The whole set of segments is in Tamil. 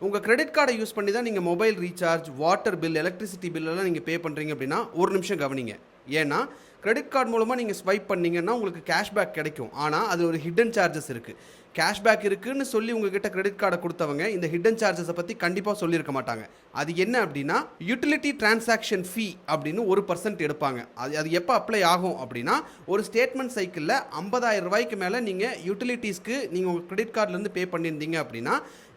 உங்கள் கிரெடிட் கார்டை யூஸ் பண்ணி தான் நீங்கள் mobile recharge, water bill, electricity பில்லெல்லாம் நீங்கள் பே பண்ணுறீங்க அப்படின்னா ஒரு நிமிஷம் கவனிங்க. ஏன்னா கிரெடிட் கார்டு மூலமாக நீங்கள் ஸ்வைப் பண்ணிங்கன்னா உங்களுக்கு கேஷ்பேக் கிடைக்கும். ஆனால் அது ஒரு ஹிடன் சார்ஜஸ் இருக்குது. கேஷ்பேக் இருக்குதுன்னு சொல்லி உங்ககிட்ட கிரெடிட் கார்டை கொடுத்தவங்க இந்த ஹிடன் சார்ஜஸை பற்றி கண்டிப்பாக சொல்லியிருக்க மாட்டாங்க. அது என்ன அப்படின்னா யூட்டிலிட்டி டிரான்சாக்ஷன் ஃபீ அப்படின்னு 1% எடுப்பாங்க. அது எப்போ அப்ளை ஆகும் அப்படின்னா ஒரு ஸ்டேட்மெண்ட் சைக்கிளில் 50,000 ரூபாய்க்கு மேலே நீங்கள் யூட்டிலிட்டிஸ்க்கு நீங்கள் உங்கள் கிரெடிட் கார்டிலேருந்து பே பண்ணியிருந்தீங்க அப்படின்னா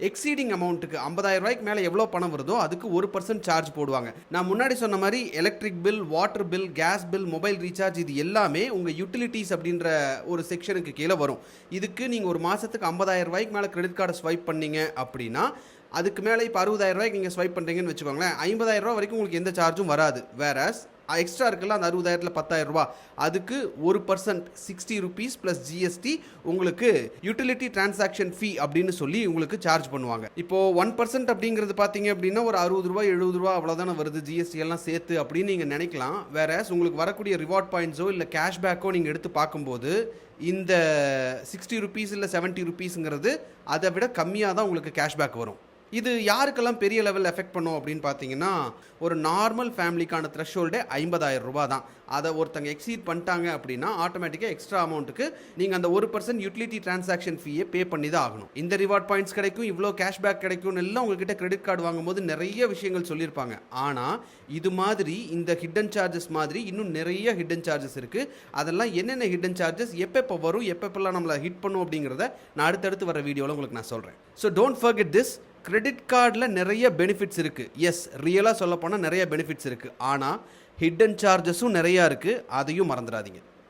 எக்ஸீடிங் அமௌண்ட்டுக்கு 50,000 ரூபாய்க்கு மேலே எவ்வளோ பணம் வருதோ அதுக்கு 1% சார்ஜ் போடுவாங்க. நான் முன்னாடி சொன்ன மாதிரி electric bill, water bill, gas bill, mobile recharge இது எல்லாமே உங்கள் யூட்டிலிட்டிஸ் அப்படின்ற ஒரு செக்ஷனுக்கு கீழே வரும். இதுக்கு நீங்கள் ஒரு மாதத்துக்கு 50,000 ரூபாய்க்கு மேலே கிரெடிட் கார்டை ஸ்வைப் பண்ணீங்க அப்படின்னா அதுக்கு மேலே இப்போ 60,000 ரூபாய்க்கு நீங்கள் ஸ்வைப் பண்ணுறீங்கன்னு வச்சுக்கோங்களேன், 50,000 ரூபா வரைக்கும் உங்களுக்கு எந்த சார்ஜும் வராது. வேறஸ் எக்ஸ்ட்ரா இருக்குல்ல அந்த 60,000ல் 10,000 ரூபா அதுக்கு 1% 60 ரூபீஸ் ப்ளஸ் ஜிஎஸ்டி உங்களுக்கு யூட்டிலிட்டி டிரான்சாக்ஷன் ஃபீ அப்படின்னு சொல்லி உங்களுக்கு சார்ஜ் பண்ணுவாங்க. இப்போது 1% அப்படிங்கிறது பார்த்தீங்க அப்படின்னா ஒரு 60 ரூபா 70 ரூபா அவ்வளோதானே வருது ஜிஎஸ்டி எல்லாம் சேர்த்து அப்படின்னு நீங்கள் நினைக்கலாம். வேறஸ் உங்களுக்கு வரக்கூடிய ரிவார்ட் பாயிண்ட்ஸோ இல்லை கேஷ்பேக்கோ நீங்கள் எடுத்து பார்க்கும்போது இந்த 60 ரூபீஸ் இல்லை 70 ரூபீஸுங்கிறது அதை விட கம்மியாக தான் உங்களுக்கு கேஷ்பேக் வரும். இது யாருக்கெல்லாம் பெரிய லெவலில் எஃபெக்ட் பண்ணும் அப்படின்னு பார்த்தீங்கன்னா ஒரு நார்மல் ஃபேமிலிக்கான த்ரெஷ்ஹோல்டே 50,000 ரூபா தான். அதை ஒருத்தங்க எக்ஸீட் பண்ணிட்டாங்க அப்படின்னா ஆட்டோமேட்டிக்காக எக்ஸ்ட்ரா அமௌண்ட்டுக்கு நீங்கள் அந்த 1% யூட்டிலிட்டி டிரான்சாக்ஷன் ஃபீயை பே பண்ணி தான் ஆகணும். இந்த ரிவார்ட் பாயிண்ட்ஸ் கிடைக்கும், இவ்வளோ கேஷ்பேக் கிடைக்கும்னு எல்லாம் உங்ககிட்ட கிரெடிட் கார்டு வாங்கும்போது நிறைய விஷயங்கள் சொல்லியிருப்பாங்க. ஆனால் இது மாதிரி இந்த ஹிடன் சார்ஜஸ் மாதிரி இன்னும் நிறைய ஹிடன் சார்ஜஸ் இருக்குது. அதெல்லாம் என்னென்ன ஹிடன் சார்ஜஸ் எப்போ வரும், எப்பப்பெல்லாம் நம்மளை ஹிட் பண்ணும் அப்படிங்கிறத நான் அடுத்தடுத்து வர வீடியோவில் உங்களுக்கு நான் சொல்கிறேன். So don't forget this. Credit கார்டில் நிறைய பெனிஃபிட்ஸ் இருக்குது. எஸ், ரியலாக சொல்லப்போனால் நிறைய பெனிஃபிட்ஸ் இருக்குது. ஆனால் ஹிடன் சார்ஜஸும் நிறையா இருக்குது. அதையும் மறந்துடாதீங்க.